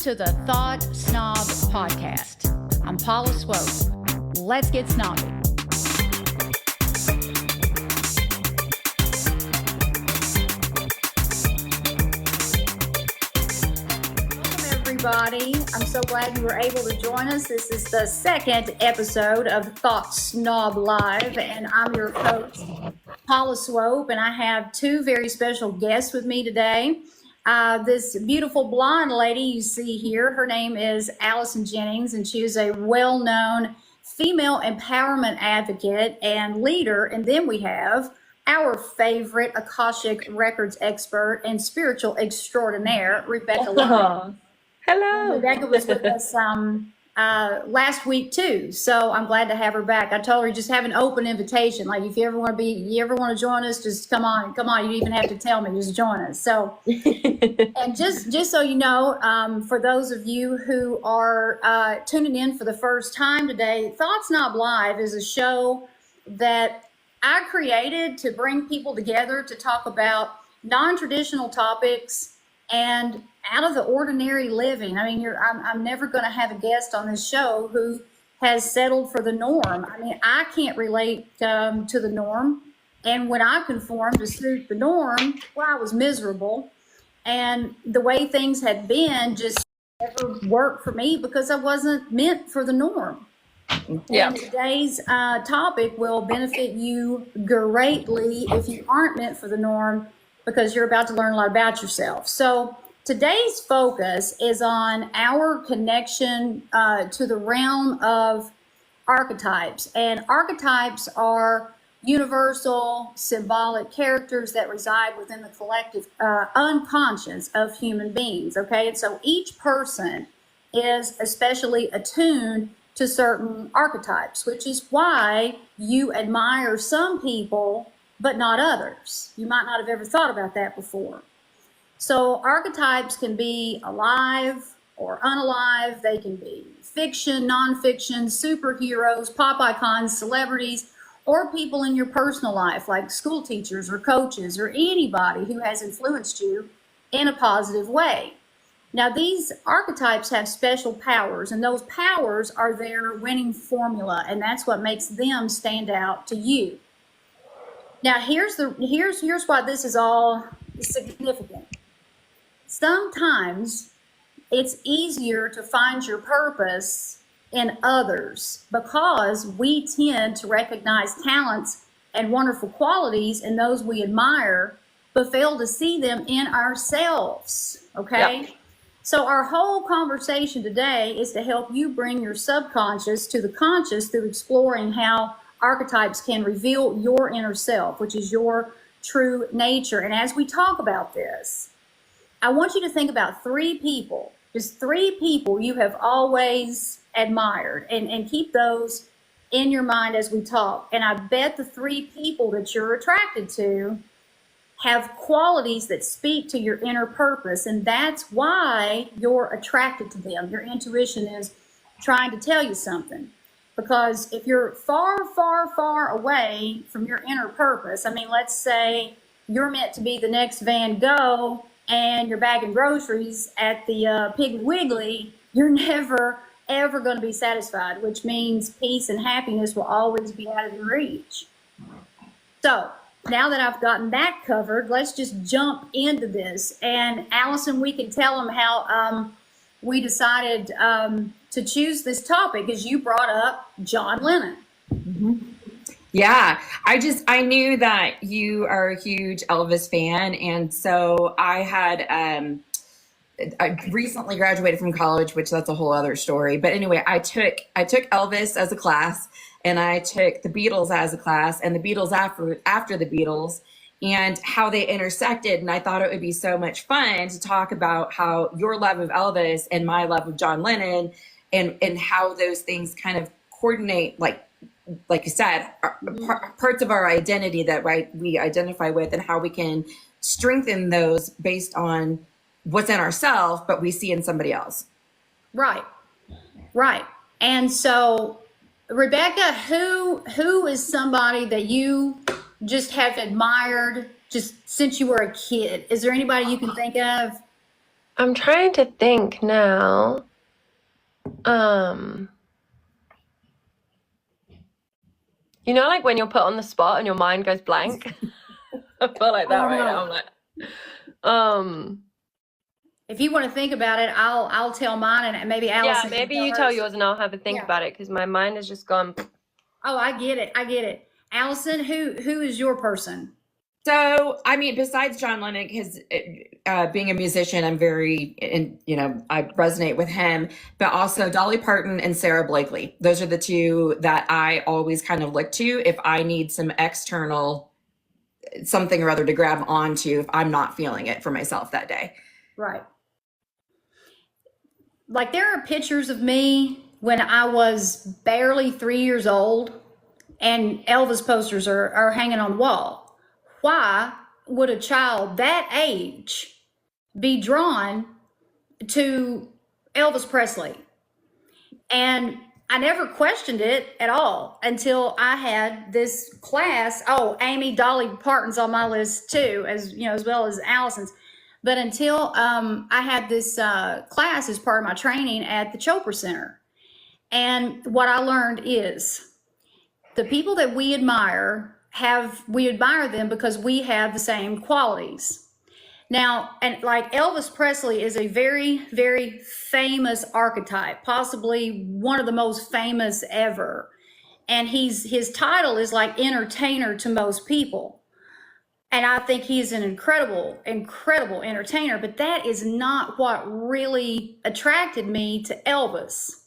to the Thought Snob podcast. I'm Paula Swope. Let's get snobby. Welcome, everybody. I'm so glad you were able to join us. This is the second episode of Thought Snob Live, and I'm your host, Paula Swope, and I have two very special guests with me today. This beautiful blonde lady you see here, her name is Alison Jennings, and she is a well-known female empowerment advocate and leader. And then we have our favorite Akashic Records expert and spiritual extraordinaire, Rebecca Lyons. Hello. Rebecca was with us last week too, so I'm glad to have her back. I told her just have an open invitation. Like if you ever want to join us, just come on. You don't even have to tell me, just join us. So, and just so you know, for those of you who are tuning in for the first time today, Thought Snob Live is a show that I created to bring people together to talk about non-traditional topics and out of the ordinary living. I mean, I'm never going to have a guest on this show who has settled for the norm. I mean, I can't relate to the norm. And when I conformed to suit the norm, well, I was miserable. And the way things had been just never worked for me because I wasn't meant for the norm. Yeah. And today's topic will benefit you greatly if you aren't meant for the norm, because you're about to learn a lot about yourself. So today's focus is on our connection to the realm of archetypes. And archetypes are universal, symbolic characters that reside within the collective unconscious of human beings, okay? And so each person is especially attuned to certain archetypes, which is why you admire some people but not others. You might not have ever thought about that before. So archetypes can be alive or unalive. They can be fiction, nonfiction, superheroes, pop icons, celebrities, or people in your personal life, like school teachers or coaches or anybody who has influenced you in a positive way. Now, these archetypes have special powers, and those powers are their winning formula, and that's what makes them stand out to you. Now, here's why this is all significant. Sometimes it's easier to find your purpose in others because we tend to recognize talents and wonderful qualities in those we admire, but fail to see them in ourselves, okay? Yep. So our whole conversation today is to help you bring your subconscious to the conscious through exploring how archetypes can reveal your inner self, which is your true nature. And as we talk about this, I want you to think about three people, just three people you have always admired, and keep those in your mind as we talk. And I bet the three people that you're attracted to have qualities that speak to your inner purpose, and that's why you're attracted to them. Your intuition is trying to tell you something. Because if you're far, far, far away from your inner purpose, I mean, let's say you're meant to be the next Van Gogh and you're bagging groceries at the Piggly Wiggly, you're never, ever going to be satisfied, which means peace and happiness will always be out of your reach. So now that I've gotten that covered, let's just jump into this. And Allison, we can tell them how we decided to choose this topic, as you brought up John Lennon. Mm-hmm. Yeah, I knew that you are a huge Elvis fan. And so I recently graduated from college, which that's a whole other story. But anyway, I took Elvis as a class, and I took the Beatles as a class, and the Beatles after the Beatles, and how they intersected. And I thought it would be so much fun to talk about how your love of Elvis and my love of John Lennon and how those things kind of coordinate, like you said, parts of our identity that we identify with, and how we can strengthen those based on what's in ourselves, but we see in somebody else. Right. And so, Rebecca, who is somebody that you just have admired just since you were a kid? Is there anybody you can think of? I'm trying to think now. Like when you're put on the spot and your mind goes blank. I feel like that right now. I'm like, If you want to think about it, I'll tell mine, and maybe Allison can maybe tell you tell hers. yours and I'll have a think Yeah. about it because my mind has just gone. Oh, I get it. Allison, who is your person? So, I mean, besides John Lennon, his being a musician, I'm very, I resonate with him, but also Dolly Parton and Sarah Blakely. Those are the two that I always kind of look to if I need some external something or other to grab onto if I'm not feeling it for myself that day. Right. Like there are pictures of me when I was barely 3 years old, and Elvis posters are hanging on the wall. Why would a child that age be drawn to Elvis Presley? And I never questioned it at all until I had this class. Oh, Amy, Dolly Parton's on my list too, as well as Allison's. But until I had this class as part of my training at the Chopra Center. And what I learned is the people that we admire we admire them because we have the same qualities. Now, and like Elvis Presley is a very, very famous archetype, possibly one of the most famous ever. And his title is like entertainer to most people. And I think he's an incredible, incredible entertainer, but that is not what really attracted me to Elvis.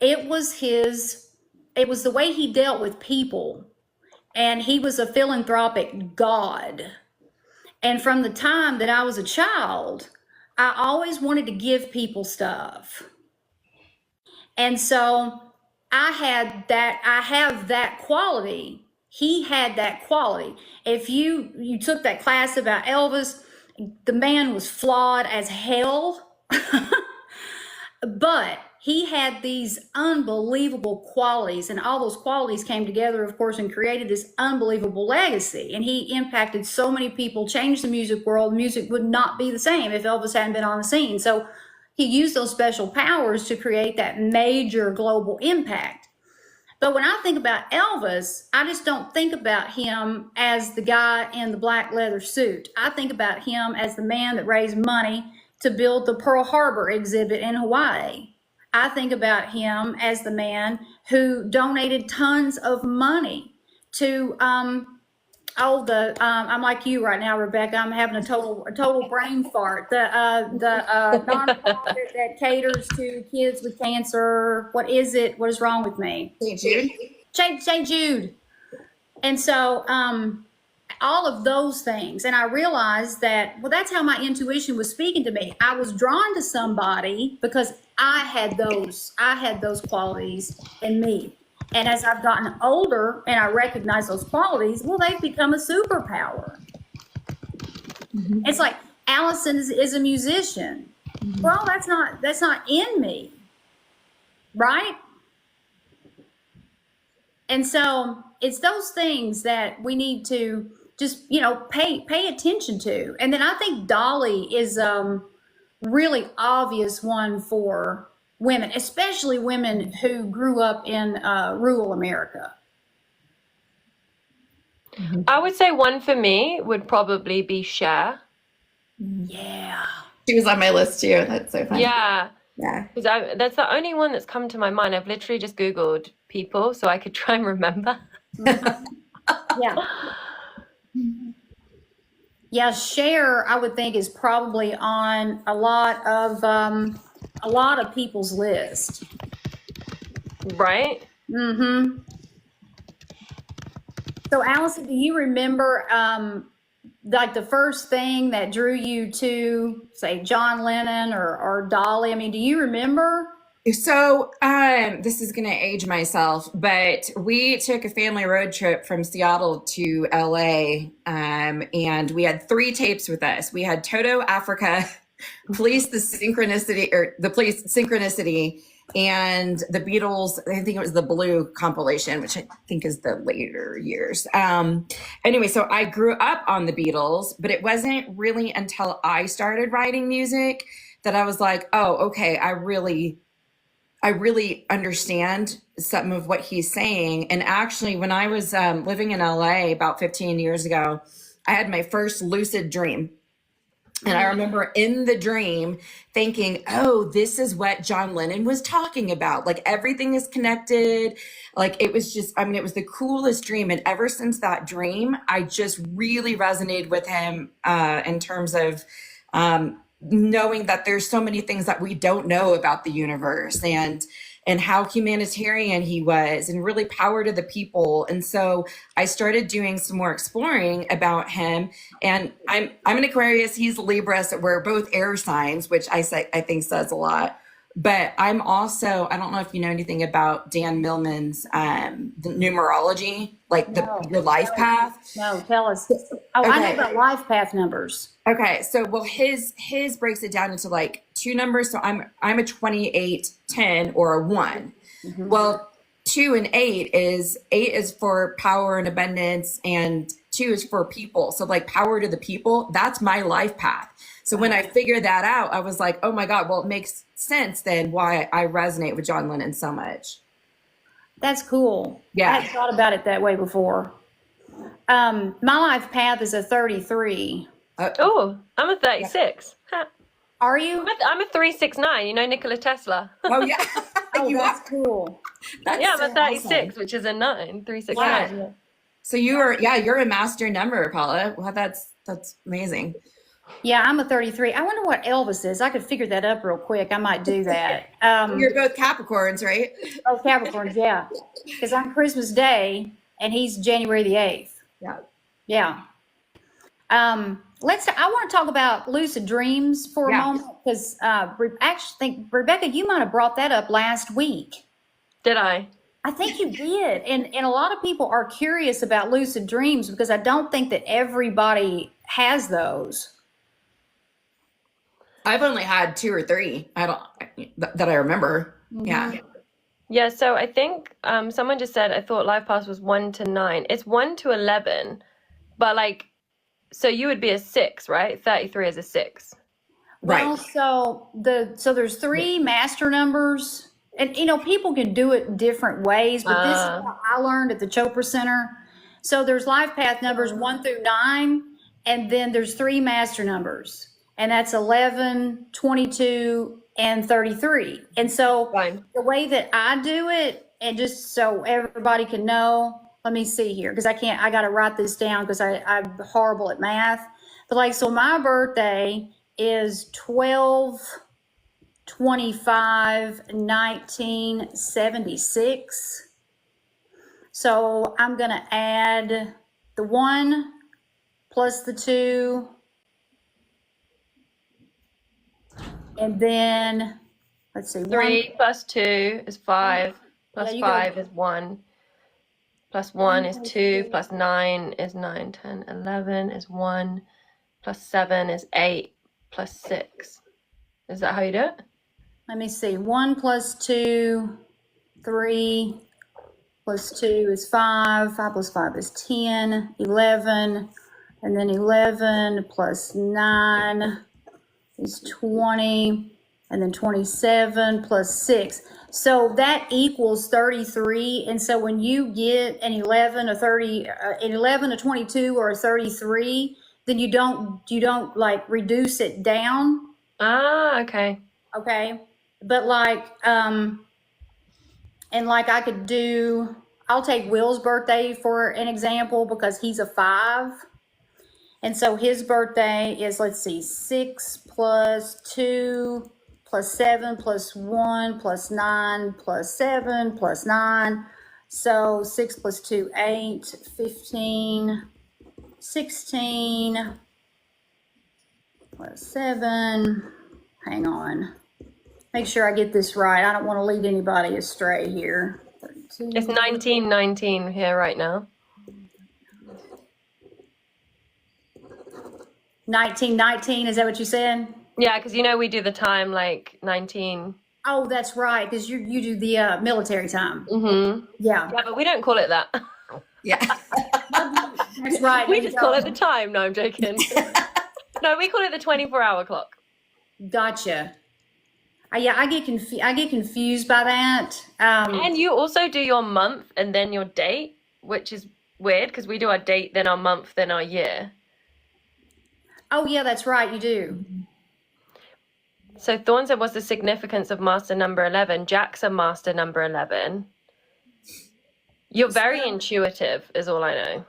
It was the way he dealt with people, and he was a philanthropic god. And from the time that I was a child, I always wanted to give people stuff. And so I have that quality. He had that quality. If you took that class about Elvis, the man was flawed as hell. But he had these unbelievable qualities, and all those qualities came together, of course, and created this unbelievable legacy. And he impacted so many people, changed the music world. Music would not be the same if Elvis hadn't been on the scene. So he used those special powers to create that major global impact. But when I think about Elvis, I just don't think about him as the guy in the black leather suit. I think about him as the man that raised money to build the Pearl Harbor exhibit in Hawaii. I think about him as the man who donated tons of money to I'm like you right now, Rebecca. I'm having a total brain fart. The nonprofit that caters to kids with cancer. What is it? What is wrong with me? St. Jude. St. Jude. And so all of those things. And I realized that, well, that's how my intuition was speaking to me. I was drawn to somebody because I had those qualities in me. And as I've gotten older and I recognize those qualities, well, they've become a superpower. Mm-hmm. It's like Allison is a musician. Mm-hmm. Well, that's not in me, right? And so it's those things that we need to just, pay attention to. And then I think Dolly is really obvious one for women, especially women who grew up in rural America. I would say one for me would probably be Cher. Yeah. She was on my list too. That's so funny. Yeah. Yeah. Because that's the only one that's come to my mind. I've literally just Googled people so I could try and remember. Yeah. Yeah, Cher, I would think, is probably on a lot of people's list. Right? Mm-hmm. So, Allison, do you remember like the first thing that drew you to, say, John Lennon or Dolly? I mean, do you remember? So this is going to age myself, but we took a family road trip from Seattle to LA, and we had 3 tapes with us. We had Toto Africa, Police Synchronicity, and the Beatles, I think it was the Blue compilation, which I think is the later years. Anyway, so I grew up on the Beatles, but it wasn't really until I started writing music that I was like, oh, okay, I really understand some of what he's saying. And actually, when I was living in LA about 15 years ago, I had my first lucid dream. And I remember in the dream thinking, oh, this is what John Lennon was talking about. Like everything is connected. Like it was just, I mean, it was the coolest dream. And ever since that dream, I just really resonated with him in terms of knowing that there's so many things that we don't know about the universe, and how humanitarian he was and really power to the people. And so I started doing some more exploring about him. And I'm an Aquarius, he's Libra, so we're both air signs, which I think says a lot. But I'm also, I don't know if you know anything about Dan Millman's the numerology, like your life path. No, tell us. Oh, I know about life path numbers. Okay, so well, his breaks it down into like two numbers. So I'm a 28, 10, or a 1. Mm-hmm. Well, 2 and 8 is for power and abundance, and 2 is for people. So like power to the people, that's my life path. So when I figured that out, I was like, oh my God, well, it makes sense then why I resonate with John Lennon so much. That's cool. Yeah. I hadn't thought about it that way before. My life path is a 33. Oh, I'm a 36. Ha. Are you? I'm a 369. You know Nikola Tesla. Oh yeah. Oh, that's cool. That's yeah, I'm a so 36, awesome. which is a 9. 369. Wow. So you're a master number, Paula. Well, that's amazing. Yeah, I'm a 33. I wonder what Elvis is. I could figure that up real quick. I might do that. You're both Capricorns, right? Oh, Capricorns, yeah. Because I'm Christmas Day and he's January the 8th. Yeah. Yeah. I want to talk about lucid dreams for a moment, because I actually think, Rebecca, you might have brought that up last week. Did I? I think you did. And a lot of people are curious about lucid dreams because I don't think that everybody has those. I've only had 2 or 3. That I remember. Mm-hmm. Yeah. Yeah, so I think someone just said, I thought life path was 1 to 9. It's 1 to 11, but like, so you would be a 6, right? 33 is a 6. Right. Well, so there's 3 master numbers, and people can do it different ways, but this is what I learned at the Chopra Center. So there's life path numbers 1 through 9, and then there's 3 master numbers, and that's 11, 22, and 33. And so Fine. the way that I do it, and just so everybody can know, let me see here, because I got to write this down because I'm horrible at math. But like, so my birthday is 12/25/1976. So I'm going to add the 1 plus the 2. And then, let's see. 3 plus 2 is 5, plus Yeah, 5 is 1, plus 1 is 2, plus 9 is 9, 10, 11 is 1, plus 7 is 8, plus 6. Is that how you do it? Let me see. 1 plus 2, 3 plus 2 is 5. 5 plus 5 is 10, 11. And then 11 plus 9 is 20. And then 27 plus 6. So that equals 33. And so when you get an 11, a 30, an 11, a 22, or a 33, then you don't like reduce it down. Ah, okay. Okay. But like, and like I'll take Will's birthday for an example because he's a 5. And so his birthday is, let's see, 6 plus 2 plus 7 plus 1 plus 9 plus 7 plus 9. So 6 plus 2, 8, 15, 16 plus 7. Hang on. Make sure I get this right. I don't want to lead anybody astray here. 32. It's 1919 here right now. 1919, is that what you said? Yeah, because we do the time like 19 Oh, that's right, because you do the military time. Mm-hmm. Yeah, Yeah, but we don't call it that. Yeah. that's right. We no, you just call it don't. the time. No, I'm joking. No, we call it the 24-hour clock. Gotcha. Yeah, I get confused by that. And you also do your month and then your date, which is weird because we do our date, then our month, then our year. Oh, yeah, that's right. You do. So Thorn said, what's the significance of master number 11? Jack's a master number 11. You're very intuitive, is all I know.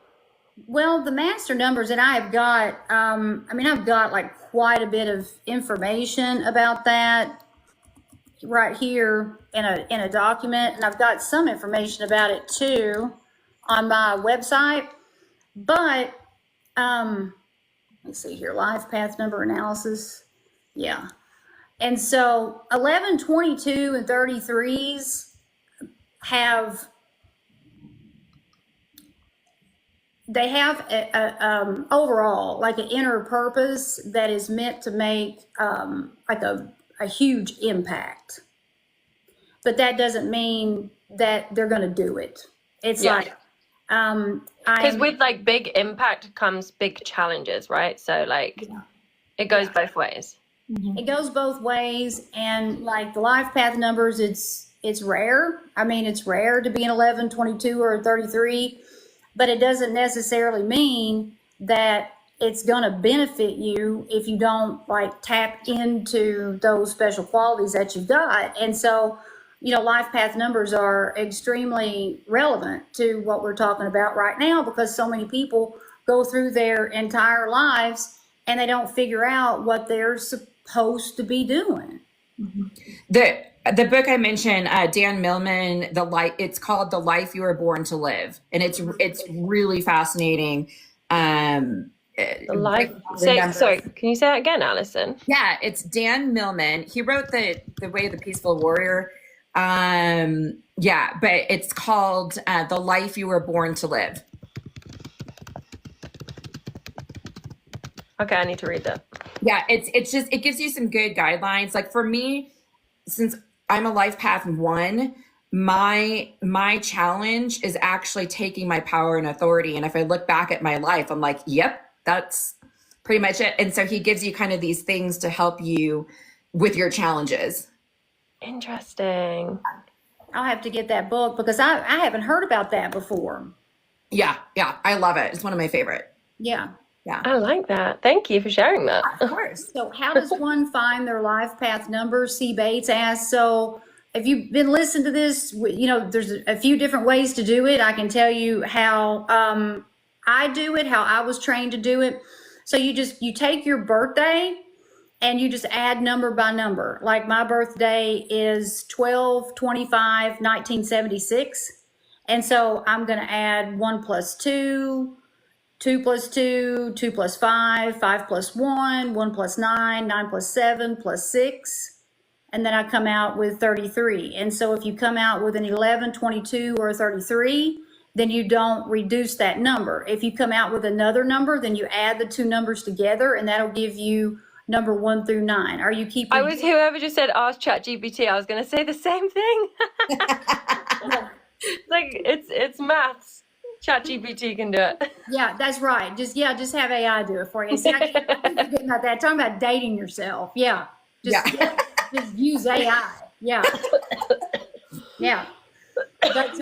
Well, the master numbers that I have got, I mean, I've got like quite a bit of information about that right here in a document, and I've got some information about it too on my website. But let me see here, life path number analysis. Yeah. And so 11, 22, and 33s have overall like an inner purpose that is meant to make like a huge impact. But that doesn't mean that they're going to do it. It's Yeah. like Because with like big impact comes big challenges, right? So like it goes both ways. it goes both ways, and like the life path numbers, it's rare. I mean, it's rare to be an 11, 22, or 33, but it doesn't necessarily mean that it's going to benefit you if you don't like tap into those special qualities that you've got. And so, you know, life path numbers are extremely relevant to what we're talking about right now, because so many people go through their entire lives and they don't figure out what they're supposed to be doing. The book I mentioned, Dan Millman, it's called The Life You Were Born to Live, and it's really fascinating. The life. Sorry, can you say that again, Alison? Yeah, it's Dan Millman. He wrote the Way of the Peaceful Warrior. Yeah, but it's called The Life You Were Born to Live. Okay, I need to read that. Yeah, it's just, it gives you some good guidelines. Like for me, since I'm a life path 1, my challenge is actually taking my power and authority. And if I look back at my life, I'm like, yep, that's pretty much it. And so he gives you kind of these things to help you with your challenges. Interesting. I'll have to get that book because I haven't heard about that before. Yeah, I love it. It's one of my favorite. Yeah. I like that. Thank you for sharing that. Of course. So how does one find their life path number? C. Bates asked. So if you've been listening to this, you know, there's a few different ways to do it. I can tell you how I do it, how I was trained to do it. So you take your birthday and you just add number by number. Like my birthday is 12/25/1976. And so I'm going to add 1 + 2, 2 + 2, 2 + 5, 5 + 1, 1 + 9, 9 + 7 + 6. And then I come out with 33. And so if you come out with an 11, 22, or 33, then you don't reduce that number. If you come out with another number, then you add the two numbers together, and that'll give you number 1 through 9. Are you keeping? I was whoever just said ask ChatGPT. I was going to say the same thing. Like it's maths. ChatGPT can do it. Yeah, that's right. Just have AI do it for you. See, I keep forgetting about that. Talking about dating yourself. Yeah. Just use AI. Yeah. Yeah. But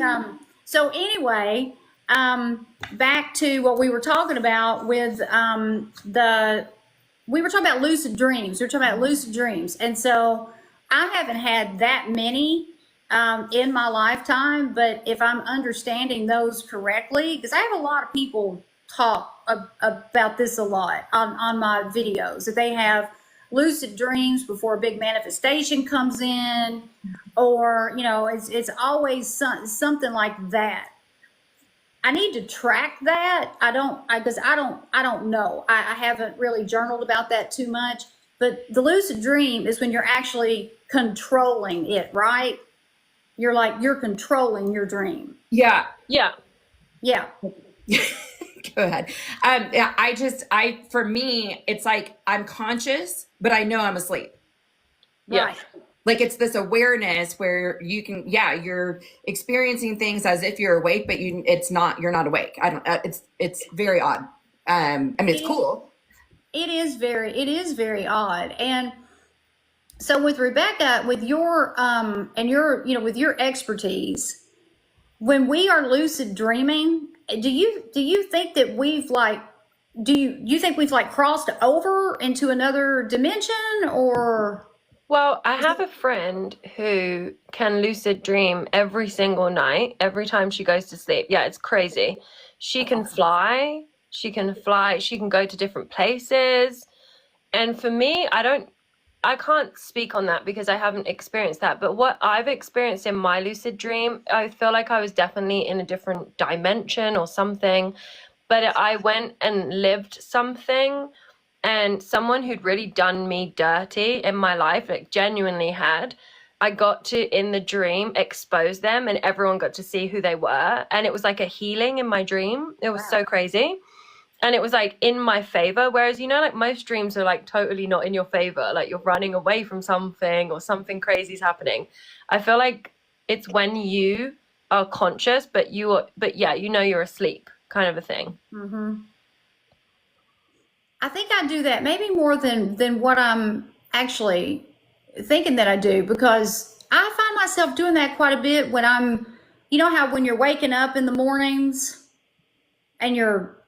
so anyway, back to what we were talking about with we were talking about lucid dreams. We were talking about lucid dreams. And so I haven't had that many in my lifetime, but if I'm understanding those correctly, because I have a lot of people talk about this a lot on my videos, that they have lucid dreams before a big manifestation comes in, or, you know, it's always something like that. I need to track that. Because I don't know. I haven't really journaled about that too much, but the lucid dream is when you're actually controlling it, right? You're controlling your dream. Yeah. Yeah. Yeah. Go ahead. For me, it's like I'm conscious, but I know I'm asleep. Yeah. Right. Like it's this awareness where you can, you're experiencing things as if you're awake, but you're not awake. I don't, it's very odd. I mean, it's cool. It is very odd. And so with Rebecca, with your, and your, with your expertise, when we are lucid dreaming, do you think that we've like, do you think we've like crossed over into another dimension or? Well, I have a friend who can lucid dream every single night, every time she goes to sleep. Yeah, it's crazy. She can fly, she can go to different places. And for me, I can't speak on that because I haven't experienced that. But what I've experienced in my lucid dream, I feel like I was definitely in a different dimension or something. But I went and lived something, and someone who'd really done me dirty in my life, like genuinely had, I got to, in the dream, expose them, and everyone got to see who they were. And it was like a healing in my dream. It was so crazy. And it was like in my favor. Whereas, like most dreams are like totally not in your favor. Like you're running away from something or something crazy is happening. I feel like it's when you are conscious, but you're asleep, kind of a thing. Mm-hmm. I think I do that maybe more than what I'm actually thinking that I do, because I find myself doing that quite a bit when I'm, how when you're waking up in the mornings and you're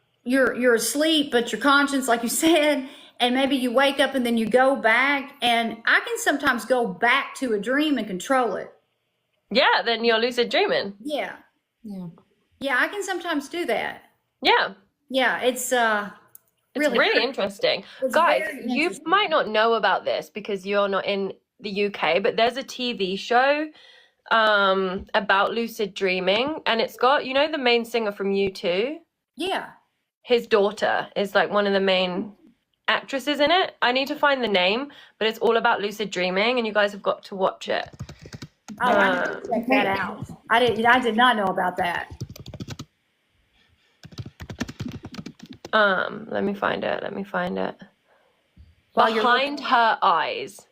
asleep, but your conscience, like you said, and maybe you wake up and then you go back, and I can sometimes go back to a dream and control it. Yeah, then you're lucid dreaming. Yeah. Yeah. Yeah, I can sometimes do that. Yeah. Yeah, it's really interesting. Guys, you might not know about this because you're not in the UK, but there's a TV show about lucid dreaming, and it's got, the main singer from U2? Yeah. His daughter is like one of the main actresses in it. I need to find the name, but it's all about lucid dreaming, and you guys have got to watch it. Oh, I need to check that out. I did not know about that. Let me find it. Behind Her Eyes.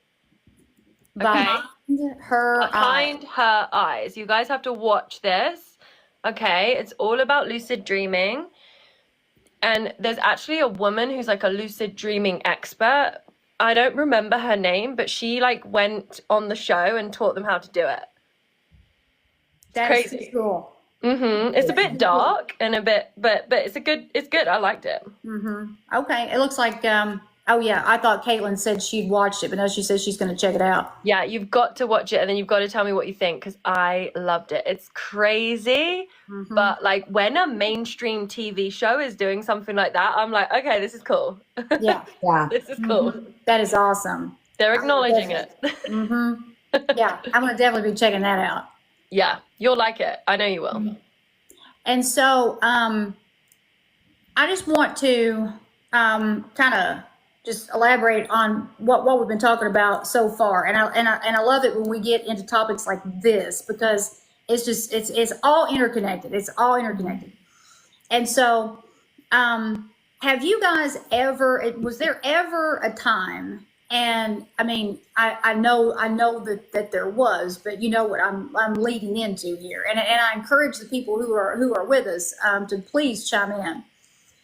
Okay. Behind Her Eyes. You guys have to watch this. Okay. It's all about lucid dreaming. And there's actually a woman who's like a lucid dreaming expert. I don't remember her name, but she like went on the show and taught them how to do it. That's crazy. Cool. It's a bit dark and a bit, but it's good. I liked it. Okay. It looks like, oh yeah, I thought Caitlin said she'd watched it, but no, she says she's going to check it out. Yeah, you've got to watch it, and then you've got to tell me what you think, because I loved it. It's crazy, but like when a mainstream TV show is doing something like that, I'm like, okay, this is cool. Yeah. This is cool. That is awesome. They're acknowledging it. Yeah, I'm going to definitely be checking that out. Yeah, you'll like it. I know you will. And so I just want to kind of just elaborate on what we've been talking about so far. And I love it when we get into topics like this, because it's all interconnected. It's all interconnected. And so have you guys was there ever a time, and I mean, I know that there was, but you know what I'm leading into here, and I encourage the people who are with us to please chime in.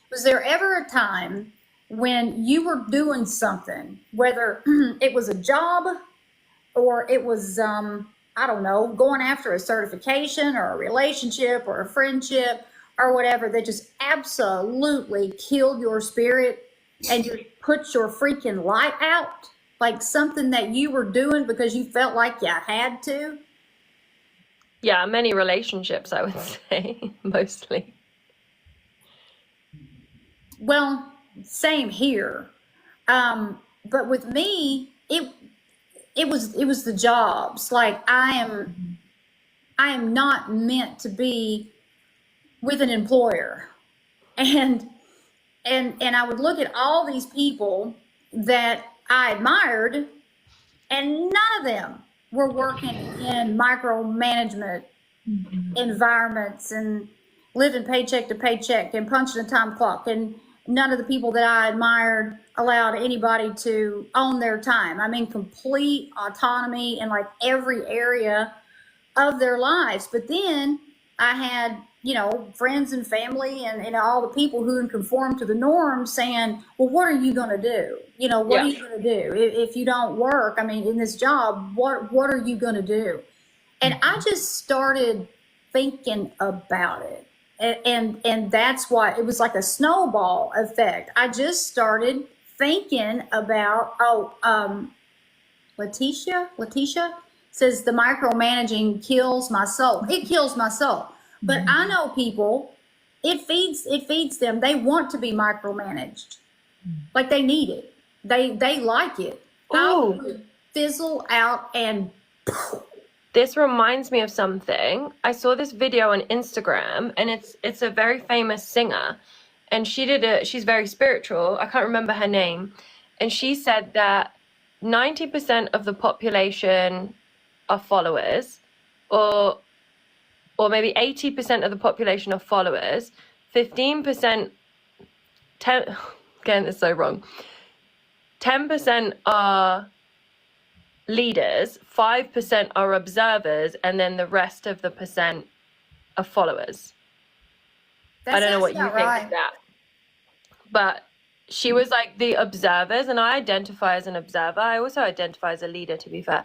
Was there ever a time when you were doing something, whether it was a job or it was I don't know, going after a certification or a relationship or a friendship or whatever, that just absolutely killed your spirit and you put your freaking light out? Like something that you were doing because you felt like you had to? Yeah, many relationships, I would say, mostly. Well, same here. But with me, it was the jobs. Like I am not meant to be with an employer. And I would look at all these people that I admired, and none of them were working in micromanagement environments and living paycheck to paycheck and punching a time clock. And none of the people that I admired allowed anybody to own their time. I mean, complete autonomy in like every area of their lives. But then I had, friends and family and all the people who conform to the norm saying, well, what are you going to do? What are you going to do if you don't work? I mean, in this job, what are you going to do? And I just started thinking about it. And that's why it was like a snowball effect. I just started thinking about, Letitia says the micromanaging kills my soul. It kills my soul. But I know people, it feeds them. They want to be micromanaged. Like they need it. They like it. I'll fizzle out and This reminds me of something. I saw this video on Instagram, and it's a very famous singer, and she's very spiritual. I can't remember her name. And she said that 90% of the population are followers, or maybe 80% of the population are followers, 15%, getting this so wrong, 10% are leaders, 5% are observers, and then the rest of the percent are followers. I don't know what you think of that. But she was like the observers, and I identify as an observer. I also identify as a leader, to be fair.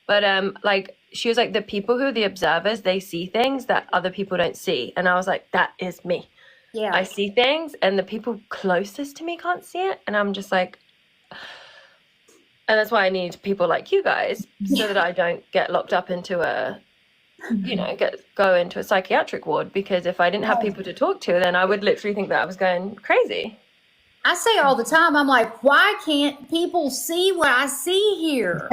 But like she was like, the people who are the observers, they see things that other people don't see. And I was like, that is me. Yeah. I see things, and the people closest to me can't see it. And I'm just like, and that's why I need people like you guys, so that I don't get locked up into go into a psychiatric ward. Because if I didn't have people to talk to, then I would literally think that I was going crazy. I say all the time, I'm like, why can't people see what I see here?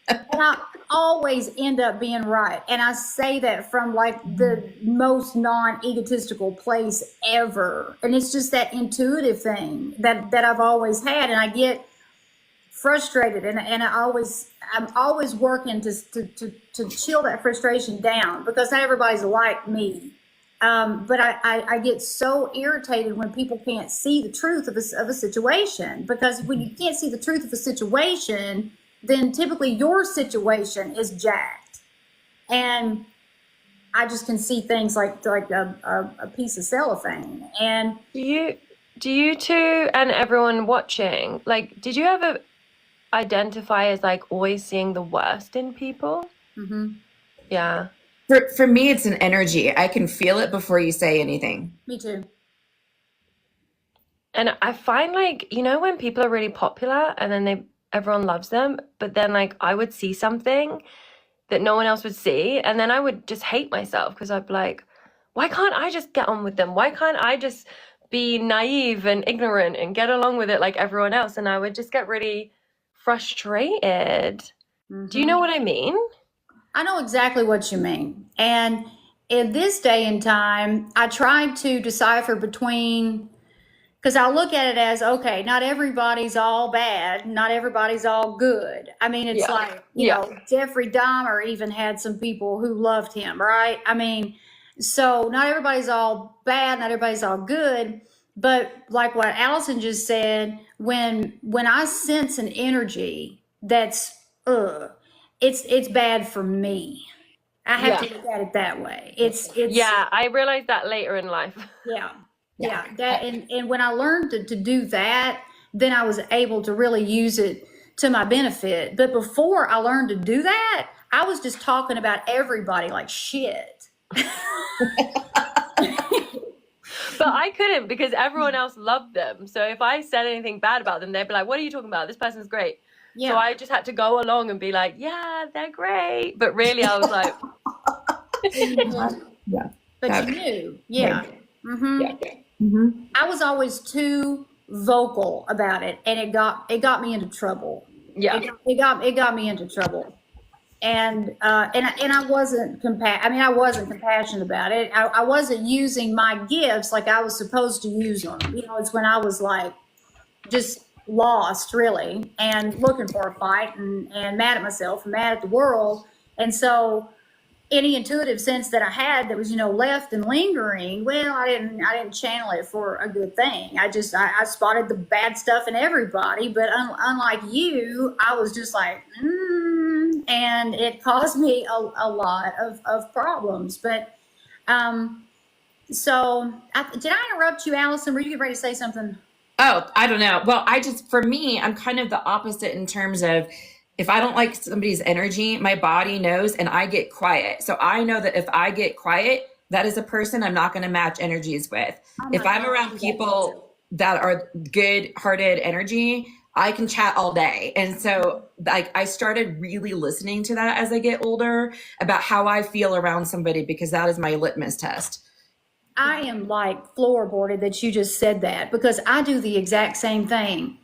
And I always end up being right. And I say that from like the most non-egotistical place ever. And it's just that intuitive thing that I've always had. And I get frustrated, and I'm always working to chill that frustration down, because not everybody's like me. But I get so irritated when people can't see the truth of a situation, because when you can't see the truth of a situation, then typically your situation is jacked. And I just can see things like a piece of cellophane. And do you two and everyone watching, like, did you ever identify as like always seeing the worst in people? Mm-hmm. Yeah. For me, it's an energy. I can feel it before you say anything. Me too. And I find like, when people are really popular and then everyone loves them, but then like I would see something that no one else would see, and then I would just hate myself, because I'd be like, why can't I just get on with them? Why can't I just be naive and ignorant and get along with it like everyone else? And I would just get really frustrated. Mm-hmm. Do you know what I mean? I know exactly what you mean. And in this day and time, I try to decipher between, because I look at it as, okay, not everybody's all bad, not everybody's all good. I mean, it's like, you know, Jeffrey Dahmer even had some people who loved him, right? I mean, so not everybody's all bad, not everybody's all good. But like what Alison just said, when I sense an energy that's it's bad for me. I have to look at it that way. It's I realized that later in life. Yeah. That and when I learned to do that, then I was able to really use it to my benefit. But before I learned to do that, I was just talking about everybody like shit. But I couldn't, because everyone else loved them. So if I said anything bad about them, they'd be like, what are you talking about? This person's great. Yeah. So I just had to go along and be like, yeah, they're great. But really, I was like... But you knew. Yeah. Mm-hmm. Mm-hmm. I was always too vocal about it, and it got me into trouble. Yeah. It got me into trouble. And I wasn't I wasn't compassionate about it. I wasn't using my gifts like I was supposed to use them. It's when I was like just lost, really, and looking for a fight and mad at myself and mad at the world. And so any intuitive sense that I had that was, left and lingering, well, I didn't channel it for a good thing. I spotted the bad stuff in everybody, but unlike you, I was just like, and it caused me a lot of problems. But, did I interrupt you, Allison? Were you getting ready to say something? Oh, I don't know. Well, for me, I'm kind of the opposite in terms of if I don't like somebody's energy, my body knows and I get quiet. So I know that if I get quiet, that is a person I'm not going to match energies with. Oh If my I'm God, around people that are good hearted energy, I can chat all day. And so like I started really listening to that as I get older about how I feel around somebody because that is my litmus test. I am like floorboarded that you just said that because I do the exact same thing.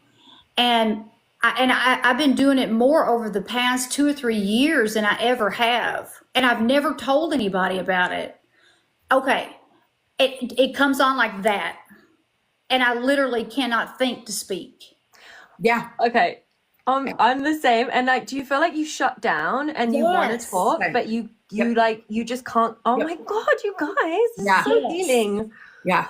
And I've been doing it more over the past 2 or 3 years than I ever have. And I've never told anybody about it. Okay. It comes on like that. And I literally cannot think to speak. Yeah. Okay. I'm the same. And like, do you feel like you shut down and you want to Yes. talk, Okay. but you Yep. like, you just can't? Oh Yep. my God, you guys, this Yeah. is so Yes. healing. Yeah.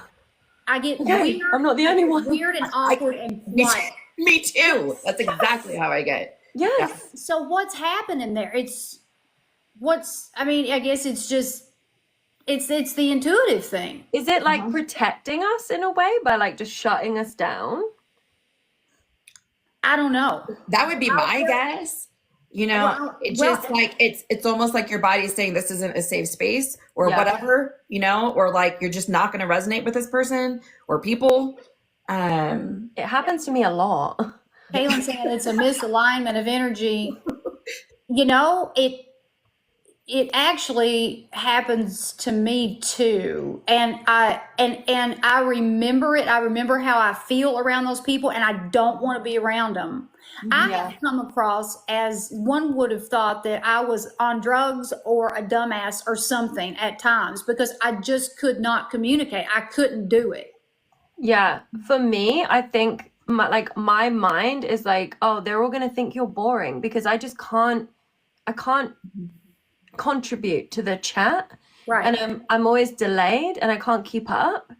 I get Okay, weird. I'm not the only one. Weird and awkward and Me, quiet. me too. That's exactly how I get. Yes. So what's happening there? I guess it's just, it's the intuitive thing. Is it like protecting us in a way by like just shutting us down? I don't know. That would be my guess. Well, It's well- just like it's almost like your body's saying this isn't a safe space or Yeah. whatever, or like you're just not going to resonate with this person or people. It happens to me a lot. Kaylin saying it's a misalignment of energy. It actually happens to me too. And I remember it. I remember how I feel around those people and I don't want to be around them. I have come across as one would have thought that I was on drugs or a dumbass or something at times because I just could not communicate. I couldn't do it. Yeah, for me, I think my mind is like, oh, they're all gonna think you're boring because I can't contribute to the chat. Right. And I'm always delayed and I can't keep up.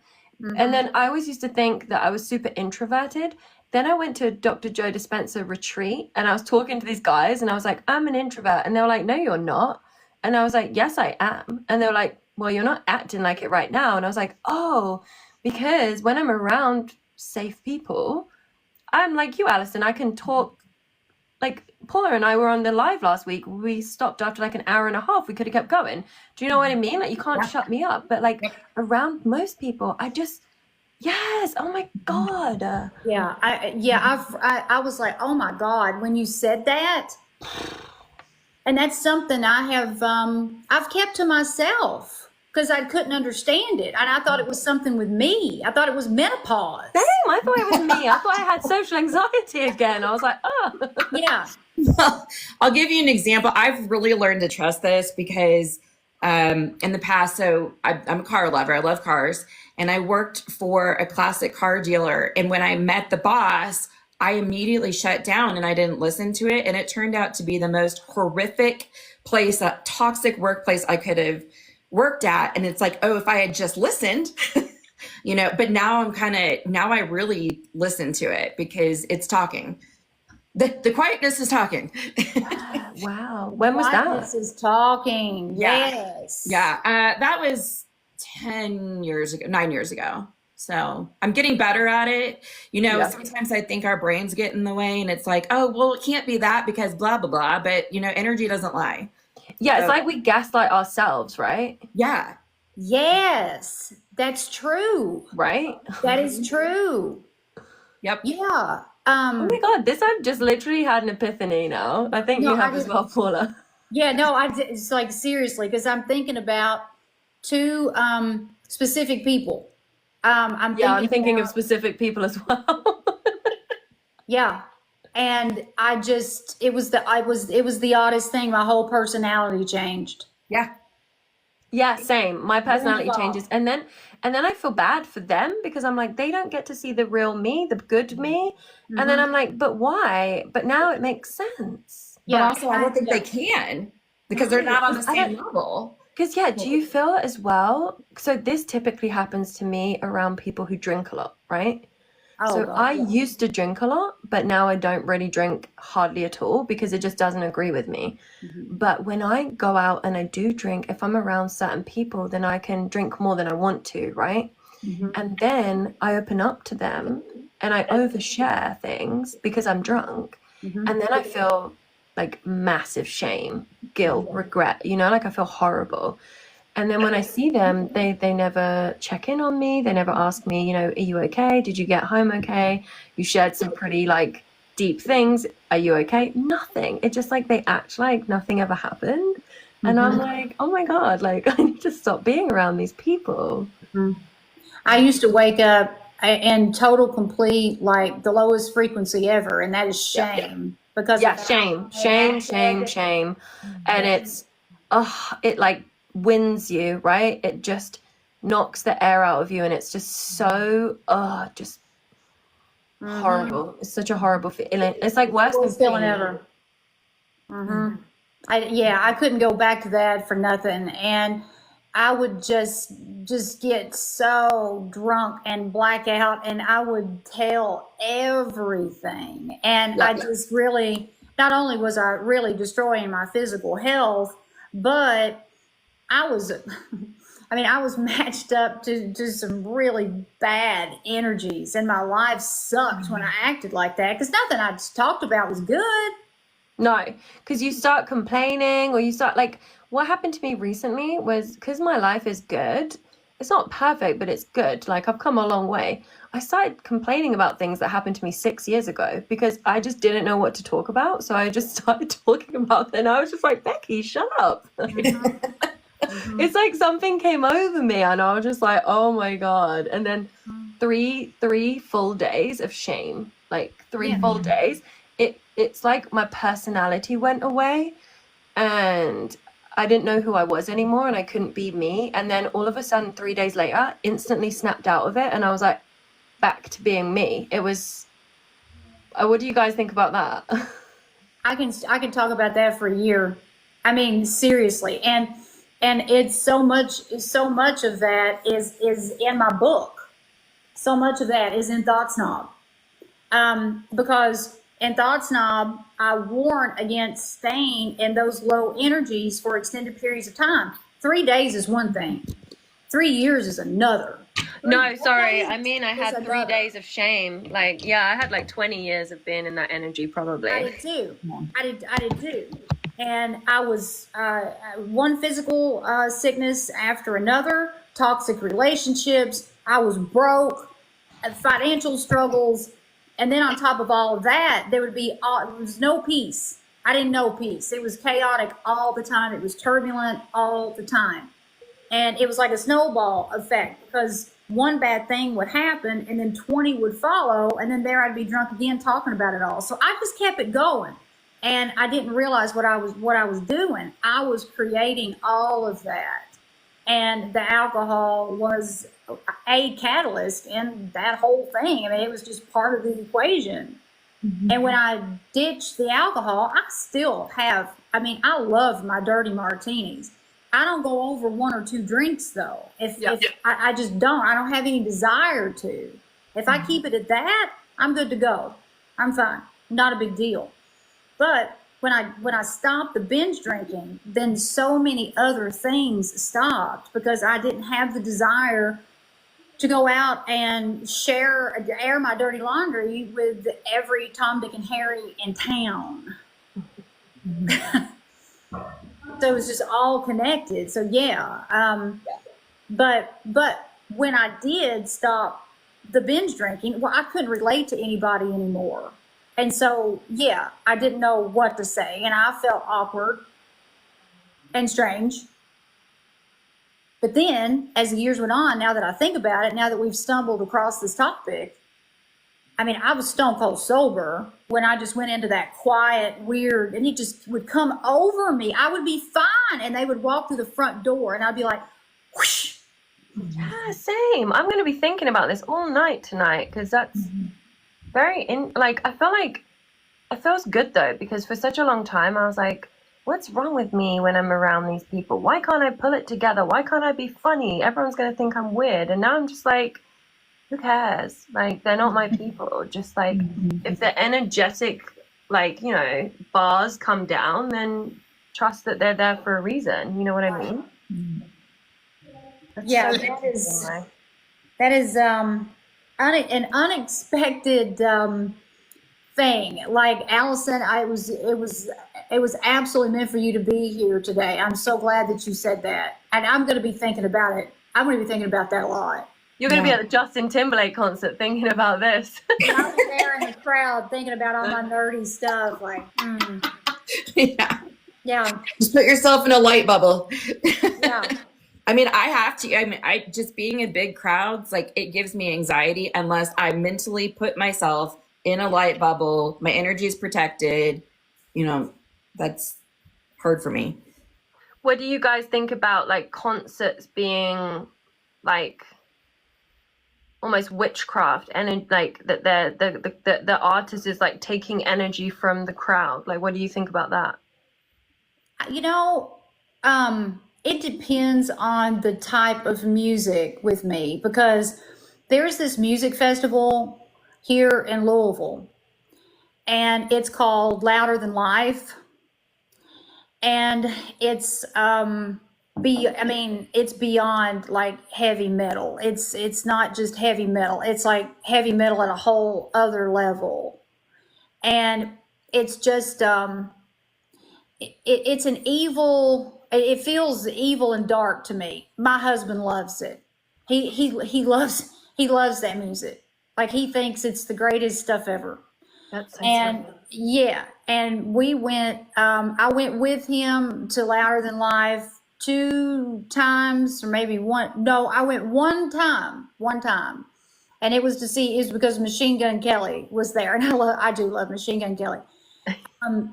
And then I always used to think that I was super introverted. Then I went to a Dr. Joe Dispenza retreat and I was talking to these guys and I was like, I'm an introvert. And they were like, no, you're not. And I was like, yes, I am. And they were like, well, you're not acting like it right now. And I was like, oh, because when I'm around safe people, I'm like you, Alison, I can talk. Like Paula and I were on the live last week. We stopped after like an hour and a half. We could have kept going. Do you know what I mean? Like you can't shut me up. But like around most people, yes. Oh my God. Yeah. I was like, oh my God, when you said that, and that's something I've kept to myself because I couldn't understand it. And I thought it was something with me. I thought it was menopause. Same. I thought it was me. I thought I had social anxiety again. I was like, oh. Yeah. Well, I'll give you an example. I've really learned to trust this because in the past, so I'm a car lover. I love cars. And I worked for a classic car dealer. And when I met the boss, I immediately shut down and I didn't listen to it. And it turned out to be the most horrific place, a toxic workplace I could have worked at. And it's like, oh, if I had just listened, but now I really listen to it because it's talking. The quietness is talking. Wow. When was that? Quietness is talking. Yeah. Yes. Yeah. That was 9 years ago. So I'm getting better at it. Sometimes I think our brains get in the way and it's like, oh, well, it can't be that because blah, blah, blah. But, energy doesn't lie. Yeah, it's So- like we gaslight ourselves, right? Yeah. Yes. That's true. Right? That is true. Yep. Yeah. Oh my God, I've just literally had an epiphany now. I think No, you have I as didn't. well, Paula. Yeah, no, it's like seriously, because I'm thinking about two specific people. I'm thinking of about- specific people as well. Yeah. And it was the oddest thing. My whole personality changed. Yeah. Yeah, same. My personality Really changes. And then I feel bad for them because I'm like, they don't get to see the real me, the good me. And then I'm like, but why? But now it makes sense. But also, I don't think they can. because they're not on the I same don't- level. Because, yeah, do you feel as well? So this typically happens to me around people who drink a lot, right? Oh, So God, I yeah. used to drink a lot, but now I don't really drink hardly at all because it just doesn't agree with me. But when I go out and I do drink, if I'm around certain people, then I can drink more than I want to, right? And then I open up to them and I overshare things because I'm drunk. And then I feel like massive shame, guilt, regret, like I feel horrible. And then when I see them, they never check in on me. They never ask me, are you okay? Did you get home okay? You shared some pretty like deep things. Are you okay? Nothing. It's just like they act like nothing ever happened. And I'm like, oh my God, like I need to stop being around these people. I used to wake up in total complete, like the lowest frequency ever, and that is shame. Because Yeah, of shame. And it like wins you, right? It just knocks the air out of you and it's just so, just horrible. It's such a horrible feeling. It's like worse than worst feeling pain. ever. I couldn't go back to that for nothing. And I would just get so drunk and black out, and I would tell everything. And I just really, not only was I really destroying my physical health, but I was, I was matched up to some really bad energies, and my life sucked when I acted like that because nothing I talked about was good. No, because you start complaining or you start like what happened to me recently was because my life is good. It's not perfect, but it's good. Like I've come a long way. I started complaining about things that happened to me 6 years ago because I just didn't know what to talk about. So I just started talking about it and I was just like, Becky, shut up. It's like something came over me and I was just like, oh my God. And then three full days of shame, like three full days. It's like my personality went away and I didn't know who I was anymore and I couldn't be me. And then all of a sudden, 3 days later, instantly snapped out of it. And I was like, back to being me. It was, what do you guys think about that? I can talk about that for a year. I mean, seriously. And it's so much of that is in my book. So much of that is in Thought Snob. Because in Thought Snob, I warn against staying in those low energies for extended periods of time. 3 days is one thing. 3 years is another. No, sorry. I mean, I had 3 another. days of shame. Like, yeah, I had like 20 years of being in that energy probably. I did too. I did too. And I was one physical sickness after another, toxic relationships. I was broke, financial struggles. And then on top of all of that, there was no peace. I didn't know peace. It was chaotic all the time. It was turbulent all the time. And it was like a snowball effect because one bad thing would happen and then 20 would follow. And then there I'd be drunk again talking about it all. So I just kept it going. And I didn't realize what I was doing. I was creating all of that. And the alcohol was a catalyst in that whole thing. I mean, it was just part of the equation. And when I ditched the alcohol, I still have, I love my dirty martinis. I don't go over 1 or 2 drinks though. I just don't. I don't have any desire to. If I keep it at that, I'm good to go. I'm fine. Not a big deal. But when I stopped the binge drinking, then so many other things stopped because I didn't have the desire to go out and air my dirty laundry with every Tom, Dick, and Harry in town. So it was just all connected. So yeah. But when I did stop the binge drinking, well, I couldn't relate to anybody anymore. And so, yeah, I didn't know what to say. And I felt awkward and strange. But then, as the years went on, now that I think about it, now that we've stumbled across this topic, I was stone cold sober when I just went into that quiet, weird, and it just would come over me. I would be fine, and they would walk through the front door, and I'd be like, whoosh. Yeah, same. I'm going to be thinking about this all night tonight because that's I feel like it feels good though because for such a long time I was like, what's wrong with me when I'm around these people? Why can't I pull it together? Why can't I be funny? Everyone's going to think I'm weird. And now I'm just like, who cares? Like, they're not my people. Just like, if the energetic, like, you know, bars come down, then trust that they're there for a reason. You know what I mean? Yeah, So that is an unexpected thing. Like Allison, it was absolutely meant for you to be here today. I'm so glad that you said that, and I'm going to be thinking about it. I'm going to be thinking about that a lot. you're going to be at the Justin Timberlake concert thinking about this. I'll be there in the crowd thinking about all my nerdy stuff. Like, Yeah. yeah, Just put yourself in a light bubble. yeah. I mean, I have to. I mean, I just being in big crowds, like it gives me anxiety unless I mentally put myself in a light bubble. My energy is protected. You know, that's hard for me. What do you guys think about like concerts being like almost witchcraft, and like that the artist is like taking energy from the crowd? Like, what do you think about that? You know, it depends on the type of music with me because there's this music festival here in Louisville, and it's called Louder Than Life, and it's I mean, it's beyond like heavy metal. It's not just heavy metal. It's like heavy metal at a whole other level, and it's just it's an evil. It feels evil and dark to me. My husband loves it. He loves that music. Like he thinks it's the greatest stuff ever. That's so And yeah, and we went. I went with him to Louder Than Life 2 times, or maybe one. No, I went one time, and it was to see. It was because Machine Gun Kelly was there, and I do love Machine Gun Kelly.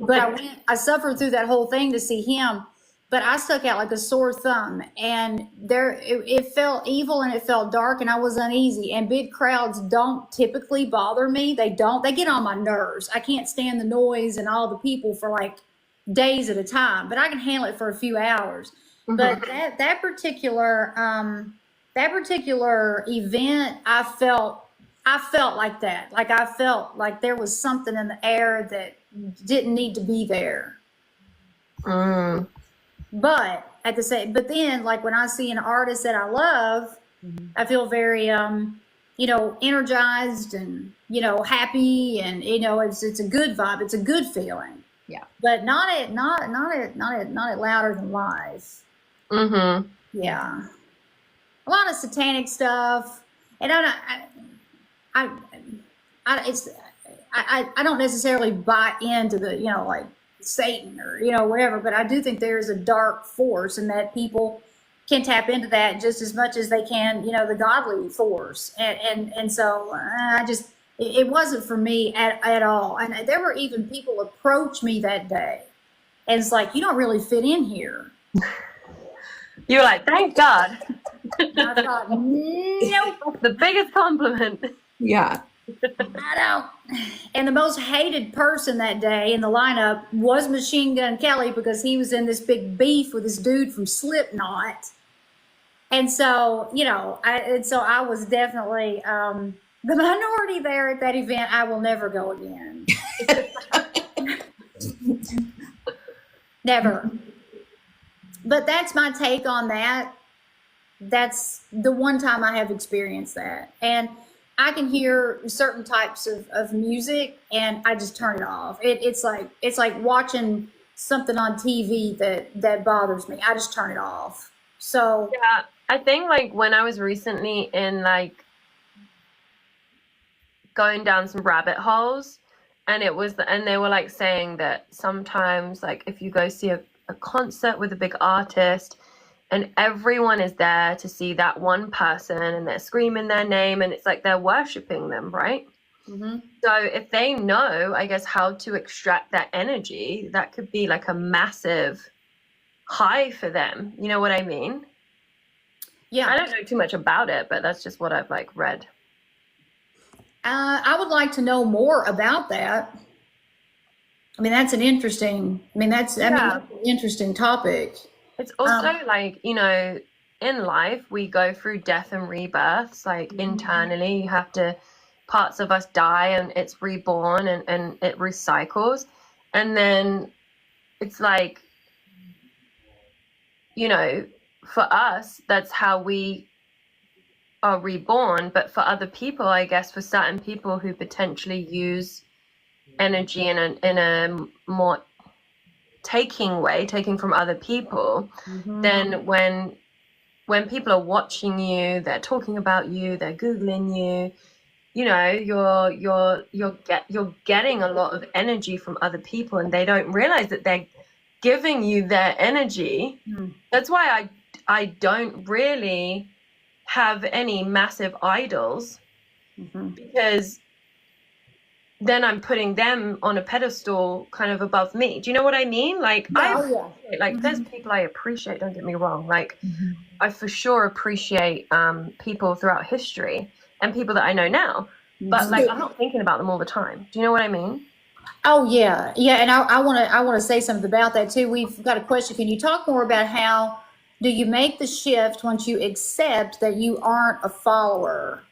But I suffered through that whole thing to see him, but I stuck out like a sore thumb, and it felt evil and it felt dark, and I was uneasy. And big crowds don't typically bother me. They don't. They get on my nerves. I can't stand the noise and all the people for like days at a time, but I can handle it for a few hours. But that particular event, I felt like that. Like I felt like there was something in the air that didn't need to be there. But at the same, but then like when I see an artist that I love, I feel very you know, energized and you know happy, and you know it's a good vibe. It's a good feeling. Yeah. But not at Louder Than Life. Yeah. A lot of satanic stuff, and I don't necessarily buy into the, you know, like Satan or, you know, whatever, but I do think there is a dark force and that people can tap into that just as much as they can, you know, the godly force. And so it wasn't for me at all. And there were even people approach me that day. And it's like, you don't really fit in here. You were like, thank God. And I thought, nope. The biggest compliment. Yeah. I don't. And the most hated person that day in the lineup was Machine Gun Kelly because he was in this big beef with this dude from Slipknot. And so, you know, I was definitely the minority there at that event. I will never go again. Never. But that's my take on that. That's the one time I have experienced that. And I can hear certain types of music and I just turn it off. It's like watching something on TV that bothers me. I just turn it off. So Yeah, I think like when I was recently in like going down some rabbit holes, and they were like saying that sometimes like if you go see a concert with a big artist and everyone is there to see that one person and they're screaming their name and it's like they're worshiping them, right? So if they know, I guess, how to extract that energy, that could be like a massive high for them. You know what I mean? yeah, I don't know too much about it, but that's just what I've like read. I would like to know more about that. I mean, that's an interesting, I mean, that's an interesting topic. It's also like, you know, in life, we go through death and rebirths. Like internally, you have to, parts of us die and it's reborn and it recycles. And then it's like, you know, for us, that's how we are reborn. But for other people, I guess, for certain people who potentially use energy in a more taking way, taking from other people, then when people are watching you, they're talking about you, they're Googling you, you know, you're getting a lot of energy from other people, and they don't realize that they're giving you their energy. That's why I don't really have any massive idols, because then I'm putting them on a pedestal kind of above me. Do you know what I mean? Like, there's people I appreciate, don't get me wrong. Like, I for sure appreciate people throughout history and people that I know now. But, like, I'm not thinking about them all the time. Do you know what I mean? Oh, yeah. Yeah, and I want to say something about that, too. We've got a question. Can you talk more about how do you make the shift once you accept that you aren't a follower?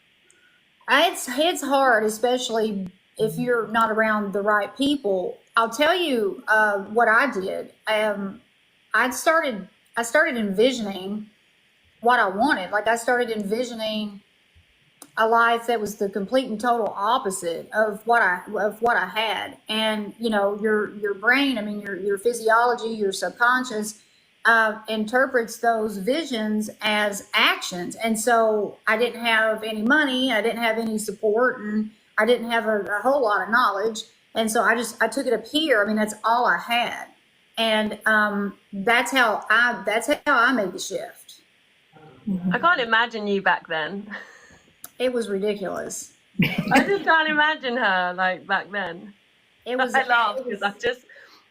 It's hard, especially if you're not around the right people. I'll tell you what I did. I started envisioning what I wanted. Like, I started envisioning a life that was the complete and total opposite of what I had. And you know, your brain, I mean, your physiology, your subconscious interprets those visions as actions. And so I didn't have any money, I didn't have any support, and I didn't have a whole lot of knowledge. And so I took it up here. I mean, that's all I had. And that's how I made the shift. I can't imagine you back then. It was ridiculous. I just can't imagine her like back then. It was. I laugh because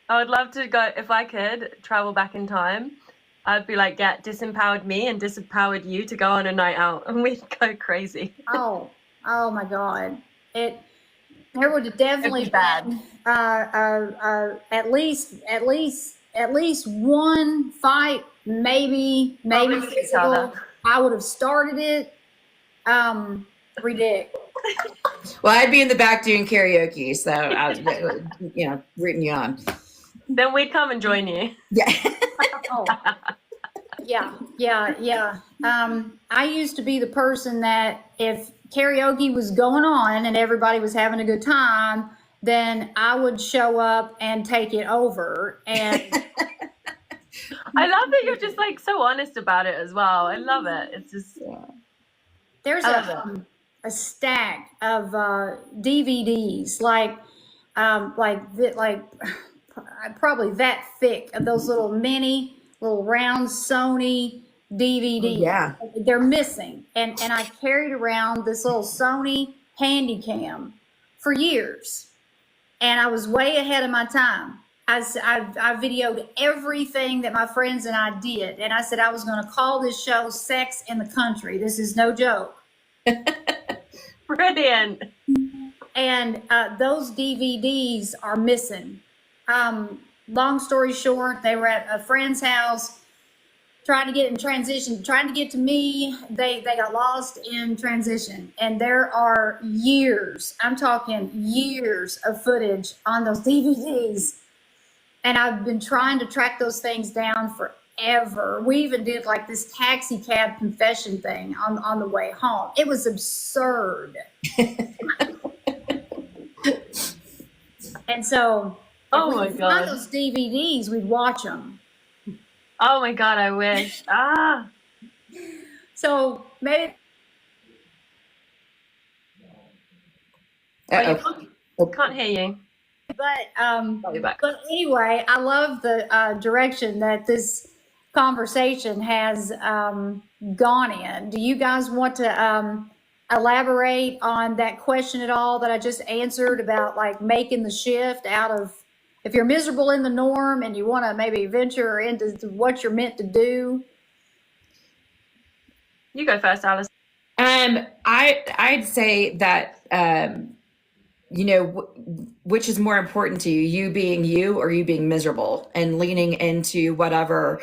I would love to go, if I could travel back in time. I'd be like, get disempowered me and disempowered you to go on a night out, and we'd go crazy. Oh my God! There would definitely been at least one fight, maybe physical. I would have started it. Ridiculous. Well, I'd be in the back doing karaoke, so I was, you know, rooting you on. Then we'd come and join you. Yeah. Yeah. I used to be the person that if karaoke was going on and everybody was having a good time, then I would show up and take it over. And I love that you're just like so honest about it as well. I love it. It's just there's a stack of DVDs probably that thick of those little round Sony DVDs. Yeah. They're missing. And I carried around this little Sony Handycam for years. And I was way ahead of my time. I videoed everything that my friends and I did. And I said I was going to call this show Sex in the Country. This is no joke. Brilliant. And those DVDs are missing. Long story short, they were at a friend's house trying to get in transition, trying to get to me. They got lost in transition. And there are years, I'm talking years of footage on those DVDs. And I've been trying to track those things down forever. We even did like this taxi cab confession thing on the way home. It was absurd. And so, oh my God, on those DVDs, we'd watch them. Oh my God, I wish. So maybe. Can't hear you. But anyway, I love the direction that this conversation has gone in. Do you guys want to elaborate on that question at all that I just answered about like making the shift out of, if you're miserable in the norm and you want to maybe venture into what you're meant to do? You go first, Alice. I'd say that you know, which is more important to you, you being you or you being miserable, and leaning into whatever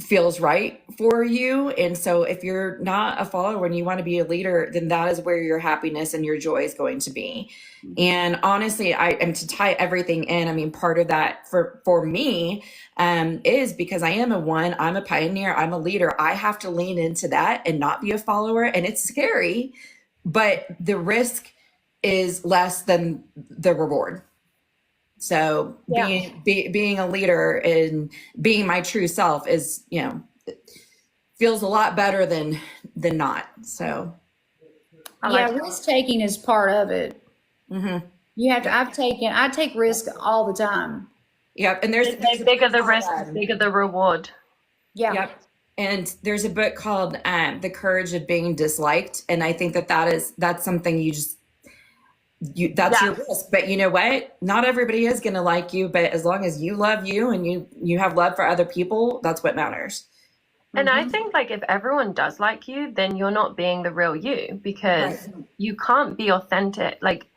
feels right for you. And so if you're not a follower and you want to be a leader, then that is where your happiness and your joy is going to be. And honestly, I am to tie everything in. I mean, part of that for me is because I am I'm a pioneer, I'm a leader. I have to lean into that and not be a follower. And it's scary, but the risk is less than the reward. So being a leader and being my true self is, you know, feels a lot better than not. So risk taking is part of it. Mm-hmm. You have to. I take risk all the time. Yep. And there's the bigger the risk, the bigger the reward. Yeah. Yep. And there's a book called The Courage of Being Disliked, and I think that's something that's your risk. But you know what? Not everybody is going to like you, but as long as you love you and you have love for other people, that's what matters. And I think like if everyone does like you, then you're not being the real you, because you can't be authentic. Like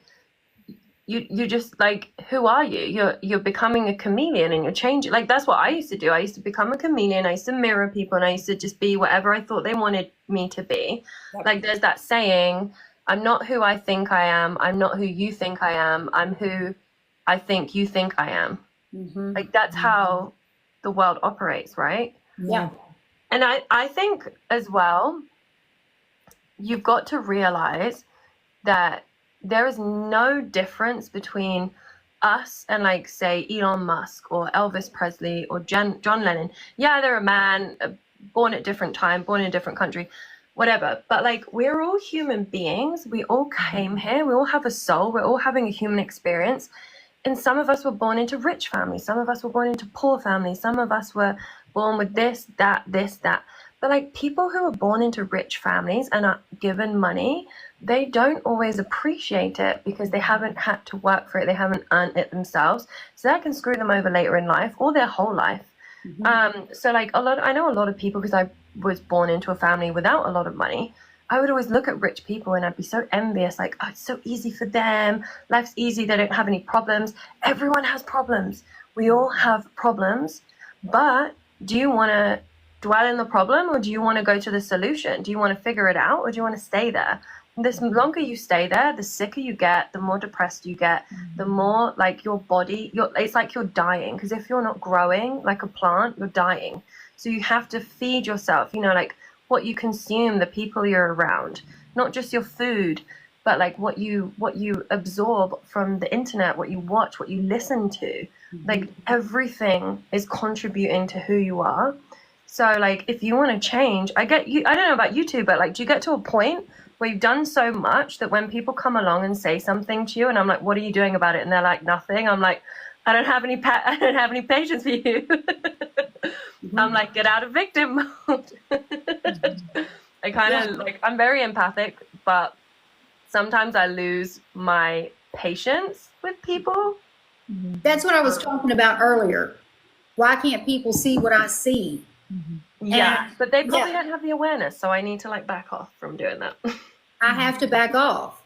you just like, who are you? You're becoming a chameleon and you're changing. Like that's what I used to do. I used to become a chameleon. I used to mirror people and I used to just be whatever I thought they wanted me to be. Yep. Like there's that saying, I'm not who I think I am. I'm not who you think I am. I'm who I think you think I am. Mm-hmm. Like that's how the world operates, right? Yeah. And I think as well, you've got to realize that there is no difference between us and like say Elon Musk or Elvis Presley or John Lennon. Yeah, they're a man, born at different time, born in a different country, whatever. But like we're all human beings. We all came here. We all have a soul. We're all having a human experience. And some of us were born into rich families. Some of us were born into poor families. Some of us were born with this, that. But like people who are born into rich families and are given money, they don't always appreciate it because they haven't had to work for it. They haven't earned it themselves. So that can screw them over later in life or their whole life. Mm-hmm. So like I know a lot of people, because I was born into a family without a lot of money. I would always look at rich people and I'd be so envious, like, oh, it's so easy for them. Life's easy. They don't have any problems. Everyone has problems. We all have problems. But do you want to dwell in the problem or do you want to go to the solution? Do you want to figure it out or do you want to stay there? The longer you stay there, the sicker you get, the more depressed you get, the more like your body, it's like you're dying. Because if you're not growing like a plant, you're dying. So you have to feed yourself, you know, like what you consume, the people you're around, not just your food, but like what you absorb from the internet, what you watch, what you listen to. Like everything is contributing to who you are. So like if you want to change, I don't know about you two, but like do you get to a point where you've done so much that when people come along and say something to you and I'm like, what are you doing about it? And they're like, nothing. I'm like, I don't have any patience for you. I'm like, get out of victim mode. I kind of like, I'm very empathic, but sometimes I lose my patience with people. That's what I was talking about earlier. Why can't people see what I see? Yeah, but they probably don't have the awareness, so I need to like back off from doing that. I have to back off.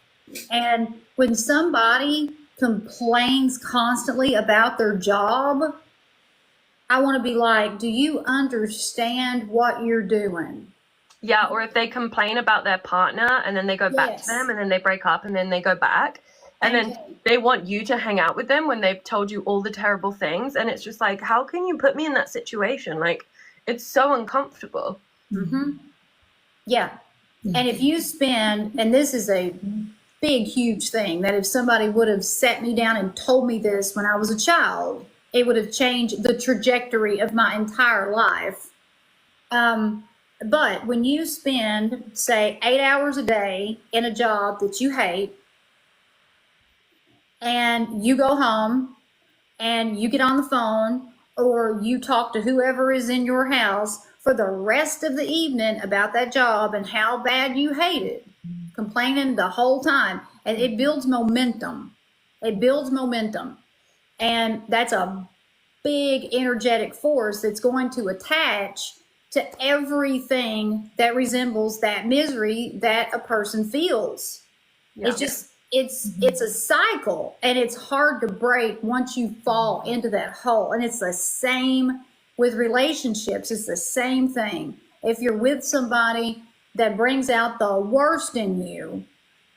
And when somebody complains constantly about their job, I want to be like, do you understand what you're doing? Yeah, or if they complain about their partner and then they go back to them and then they break up and then they go back and then they want you to hang out with them when they've told you all the terrible things. And it's just like, how can you put me in that situation? Like, it's so uncomfortable. Mm-hmm. Yeah. And if you spend, and this is a big, huge thing, that if somebody would have sat me down and told me this when I was a child, it would have changed the trajectory of my entire life. But when you spend, say, 8 hours a day in a job that you hate, and you go home and you get on the phone or you talk to whoever is in your house for the rest of the evening about that job and how bad you hate it, complaining the whole time, and it builds momentum. It builds momentum. And that's a big energetic force that's going to attach to everything that resembles that misery that a person feels. Yeah. It's just, it's a cycle, and it's hard to break once you fall into that hole. And it's the same with relationships. It's the same thing. If you're with somebody that brings out the worst in you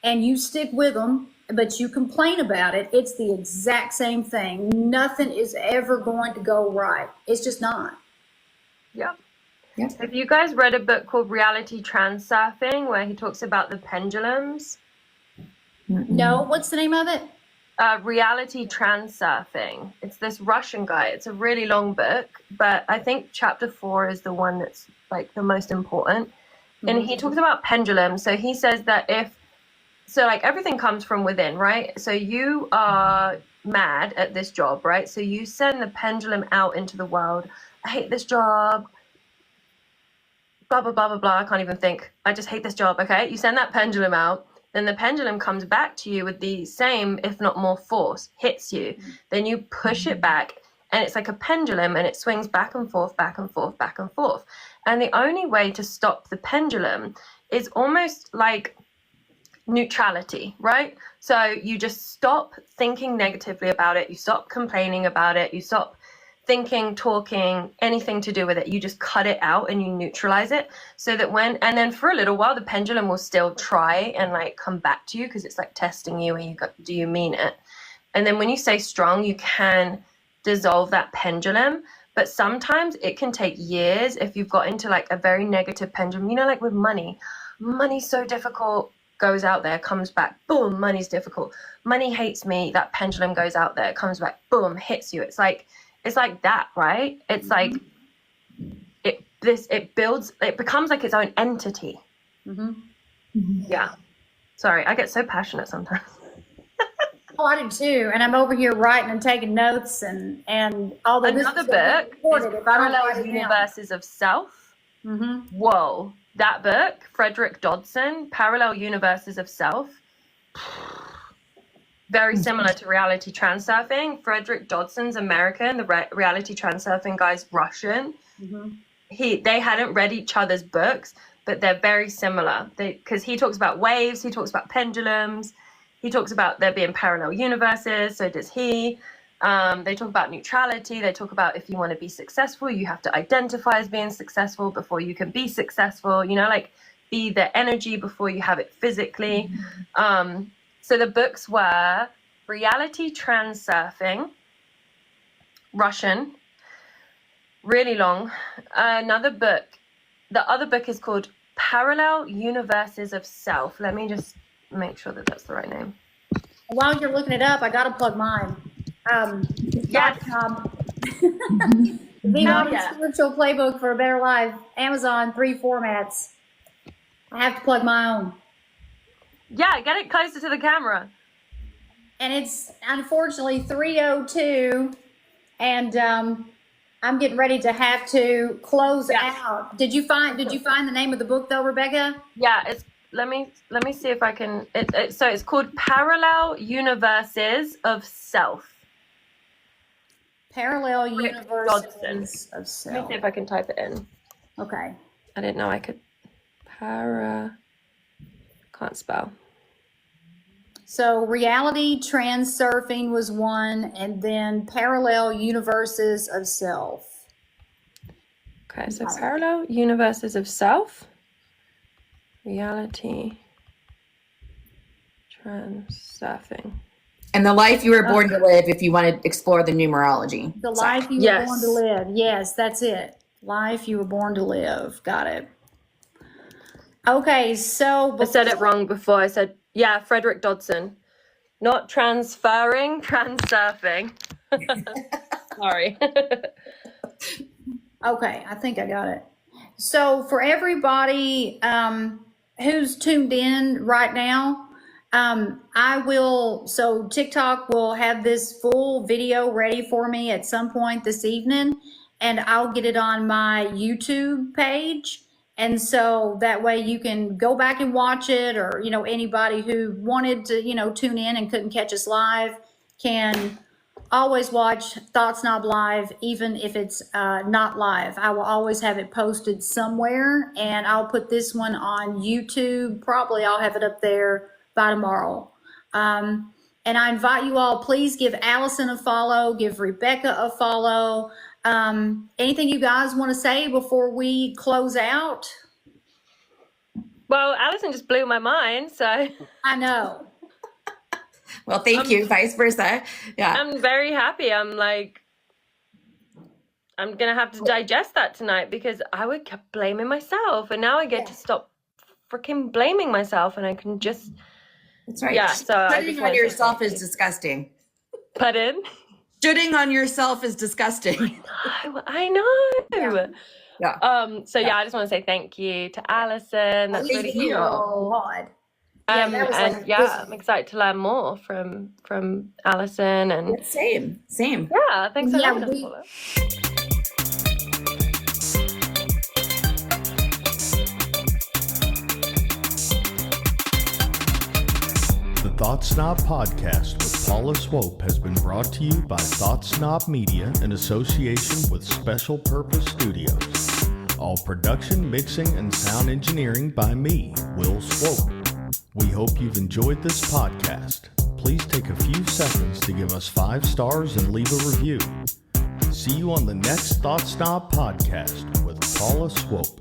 and you stick with them, but you complain about it, it's the exact same thing. Nothing is ever going to go right. It's just not. Yeah. Yeah. Have you guys read a book called Reality Transurfing, where he talks about the pendulums? No, what's the name of it? Reality Transurfing. It's this Russian guy. It's a really long book, but I think chapter 4 is the one that's like the most important. And he talks about pendulums. So he says that like everything comes from within, right? So you are mad at this job, right? So you send the pendulum out into the world. I hate this job. Blah, blah, blah, blah, blah. I can't even think. I just hate this job. Okay. You send that pendulum out. Then the pendulum comes back to you with the same, if not more force, hits you. Then you push it back, and it's like a pendulum, and it swings back and forth, back and forth, back and forth. And the only way to stop the pendulum is almost like neutrality, right? So you just stop thinking negatively about it. You stop complaining about it. You stop thinking, talking, anything to do with it. You just cut it out and you neutralize it, so that and then for a little while, the pendulum will still try and like come back to you, because it's like testing you, and do you mean it? And then when you stay strong, you can dissolve that pendulum. But sometimes it can take years if you've got into like a very negative pendulum, like with money's so difficult, goes out there, comes back, boom, money's difficult. Money hates me, that pendulum goes out there, comes back, boom, hits you. It's like that, right? It's like it builds, it becomes like its own entity. Yeah. Sorry, I get so passionate sometimes. Oh, I do too. And I'm over here writing and taking notes, and although Another book is Parallel Universes of Self. Whoa, that book, Frederick Dodson, Parallel Universes of Self. Very similar to Reality Transurfing. Frederick Dodson's American, the Reality Transurfing guy's Russian. They hadn't read each other's books, but they're very similar. Because he talks about waves, he talks about pendulums, he talks about there being parallel universes, so does he. They talk about neutrality. They talk about if you want to be successful, you have to identify as being successful before you can be successful, like be the energy before you have it physically. So the books were Reality Transurfing, Russian, really long. Another book, the other book is called Parallel Universes of Self. Let me just make sure that that's the right name. While you're looking it up, I got to plug mine. Yes. The Modern Spiritual Playbook for a Better Life, Amazon, 3 formats. I have to plug my own. Yeah, get it closer to the camera. And it's unfortunately 3:02, and I'm getting ready to have to close out. Did you find the name of the book though, Rebecca? Yeah, it's let me see if I can. So it's called Parallel Universes of Self. Parallel Universes of Self. Let me see if I can type it in. Okay. I didn't know I could. Can't spell. So Reality Transurfing was one, and then Parallel Universes of Self. Okay, so Parallel Universes of Self. Reality Transurfing. And the life you were born to live, if you want to explore the numerology. The life you were born to live. Yes, that's it. Life you were born to live. Got it. Okay, so I said it wrong before. I said, Frederick Dodson. Not transferring, transurfing. Sorry. Okay, I think I got it. So for everybody who's tuned in right now, so TikTok will have this full video ready for me at some point this evening, and I'll get it on my YouTube page. And so that way you can go back and watch it, or, anybody who wanted to, tune in and couldn't catch us live can always watch Thought Snob live, even if it's not live. I will always have it posted somewhere, and I'll put this one on YouTube. Probably I'll have it up there by tomorrow. And I invite you all, please give Allison a follow, give Rebecca a follow. Anything you guys want to say before we close out? Well, Alison just blew my mind, so I know. Well, thank you. Vice versa. Yeah. I'm very happy. I'm gonna have to digest that tonight because I kept blaming myself, and now I get to stop freaking blaming myself, and I can just. That's right. Yeah. So I Shitting just on yourself is disgusting. Pardon? Shitting on yourself is disgusting. I know. Yeah. So yeah, I just want to say thank you to Alison. That's really cool. God. And I'm excited to learn more from Alison and Same. yeah, thanks for having us, Paula. The Thought Snob podcast with Paula Swope has been brought to you by Thought Snob Media in association with Special Purpose Studios. All production, mixing, and sound engineering by me, Will Swope. We hope you've enjoyed this podcast. Please take a few seconds to give us 5 stars and leave a review. See you on the next Thought Snob podcast with Paula Swope.